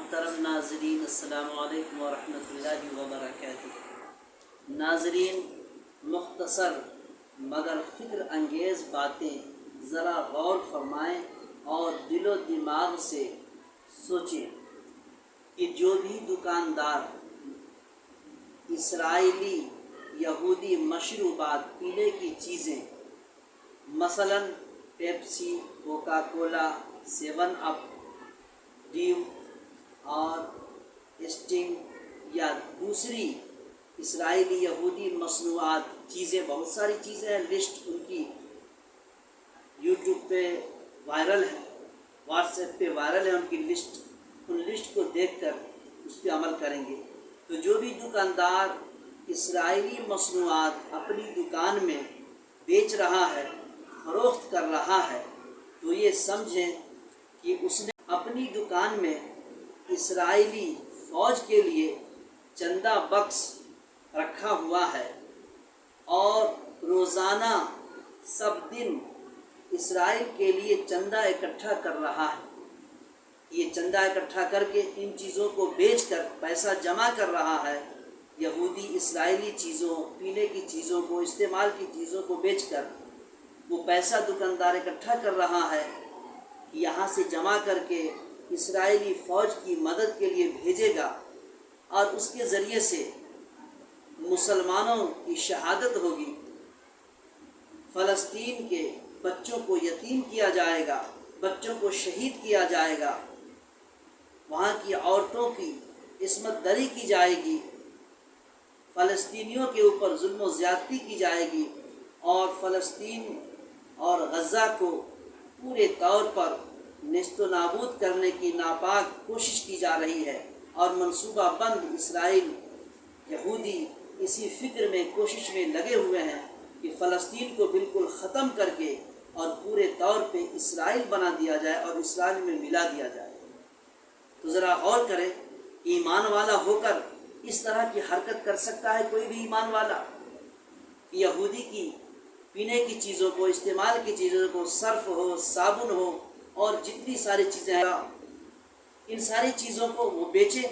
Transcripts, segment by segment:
محترم ناظرین، السلام علیکم ورحمۃ اللہ وبرکاتہ۔ ناظرین، مختصر مگر فکر انگیز باتیں ذرا غور فرمائیں اور دل و دماغ سے سوچیں کہ جو بھی دکاندار اسرائیلی یہودی مشروبات پینے کی چیزیں مثلا پیپسی، کوکا کولا، 7 اپ، ڈیو اور اسٹنگ یا دوسری اسرائیلی یہودی مصنوعات چیزیں، بہت ساری چیزیں ہیں، لسٹ ان کی یوٹیوب پہ وائرل ہے، واٹس ایپ پہ وائرل ہے ان کی لسٹ، ان لسٹ کو دیکھ کر اس پہ عمل کریں گے تو جو بھی دکاندار اسرائیلی مصنوعات اپنی دکان میں بیچ رہا ہے، فروخت کر رہا ہے، تو یہ سمجھیں کہ اس نے اپنی دکان میں اسرائیلی فوج کے لیے چندہ بکس رکھا ہوا ہے اور روزانہ سب دن اسرائیل کے لیے چندہ اکٹھا کر رہا ہے۔ یہ چندہ اکٹھا کر کے ان چیزوں کو بیچ کر پیسہ جمع کر رہا ہے، یہودی اسرائیلی چیزوں، پینے کی چیزوں کو، استعمال کی چیزوں کو بیچ کر وہ پیسہ دکاندار اکٹھا کر رہا ہے، یہاں سے جمع کر کے اسرائیلی فوج کی مدد کے لیے بھیجے گا اور اس کے ذریعے سے مسلمانوں کی شہادت ہوگی، فلسطین کے بچوں کو یتیم کیا جائے گا، بچوں کو شہید کیا جائے گا، وہاں کی عورتوں کی عصمت دری کی جائے گی، فلسطینیوں کے اوپر ظلم و زیادتی کی جائے گی اور فلسطین اور غزہ کو پورے طور پر نیست و نابود کرنے کی ناپاک کوشش کی جا رہی ہے اور منصوبہ بند اسرائیل یہودی اسی فکر میں، کوشش میں لگے ہوئے ہیں کہ فلسطین کو بالکل ختم کر کے اور پورے طور پہ اسرائیل بنا دیا جائے اور اسرائیل میں ملا دیا جائے۔ تو ذرا غور کریں، ایمان والا ہو کر اس طرح کی حرکت کر سکتا ہے کوئی بھی ایمان والا؟ یہودی کی پینے کی چیزوں کو، استعمال کی چیزوں کو، صرف ہو، صابن ہو اور جتنی ساری چیزیں ہیں، ان ساری چیزوں کو وہ بیچے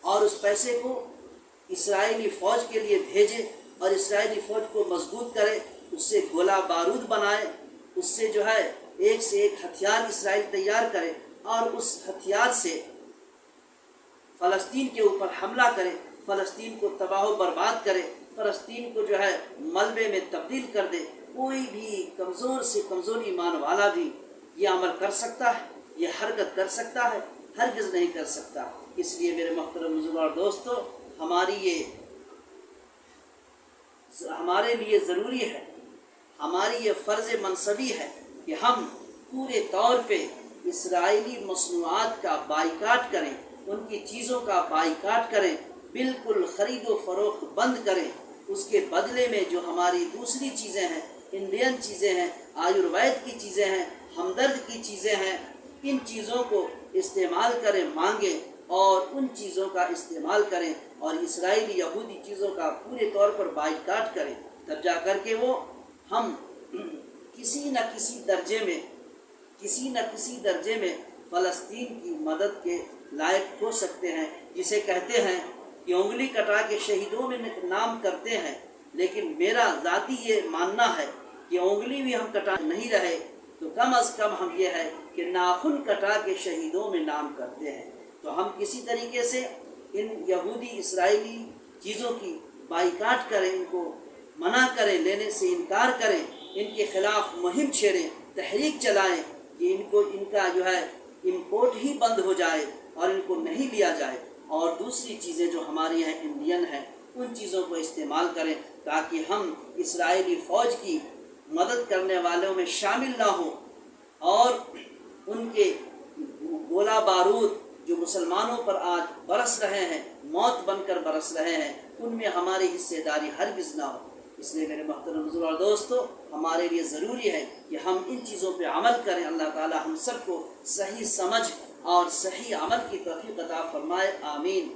اور اس پیسے کو اسرائیلی فوج کے لیے بھیجے اور اسرائیلی فوج کو مضبوط کرے، اس سے گولہ بارود بنائے، اس سے جو ہے ایک سے ایک ہتھیار اسرائیل تیار کرے اور اس ہتھیار سے فلسطین کے اوپر حملہ کرے، فلسطین کو تباہ و برباد کرے، فلسطین کو جو ہے ملبے میں تبدیل کر دے۔ کوئی بھی کمزور سے کمزور ایمان والا بھی یہ عمل کر سکتا ہے، یہ حرکت کر سکتا ہے؟ ہرگز نہیں کر سکتا۔ اس لیے میرے محترم بزرگوں اور دوستو، ہمارے لیے ضروری ہے، ہماری یہ فرض منصبی ہے کہ ہم پورے طور پہ اسرائیلی مصنوعات کا بائیکاٹ کریں، ان کی چیزوں کا بائیکاٹ کریں، بالکل خرید و فروخت بند کریں۔ اس کے بدلے میں جو ہماری دوسری چیزیں ہیں، انڈین چیزیں ہیں، آیوروید کی چیزیں ہیں، ہمدرد کی چیزیں ہیں، ان چیزوں کو استعمال کریں، مانگیں اور ان چیزوں کا استعمال کریں اور اسرائیلی یہودی چیزوں کا پورے طور پر بائیکاٹ کریں، تب جا کر کے وہ ہم کسی نہ کسی درجے میں فلسطین کی مدد کے لائق ہو سکتے ہیں۔ جسے کہتے ہیں کہ انگلی کٹا کے شہیدوں میں نام کرتے ہیں، لیکن میرا ذاتی یہ ماننا ہے کہ انگلی بھی ہم کٹا نہیں رہے تو کم از کم ہم یہ ہے کہ ناخن کٹا کے شہیدوں میں نام کرتے ہیں۔ تو ہم کسی طریقے سے ان یہودی اسرائیلی چیزوں کی بائیکاٹ کریں، ان کو منع کریں، لینے سے انکار کریں، ان کے خلاف مہم چھیڑیں، تحریک چلائیں کہ ان کا جو ہے امپورٹ ہی بند ہو جائے اور ان کو نہیں لیا جائے، اور دوسری چیزیں جو ہماری ہیں انڈین ہیں ان چیزوں کو استعمال کریں تاکہ ہم اسرائیلی فوج کی مدد کرنے والوں میں شامل نہ ہوں اور ان کے گولہ بارود جو مسلمانوں پر آج برس رہے ہیں، موت بن کر برس رہے ہیں، ان میں ہماری حصے داری ہرگز نہ ہو۔ اس لیے میرے محترم بزرگوں اور دوستو، ہمارے لیے ضروری ہے کہ ہم ان چیزوں پہ عمل کریں۔ اللہ تعالی ہم سب کو صحیح سمجھ اور صحیح عمل کی توفیق عطا فرمائے، آمین۔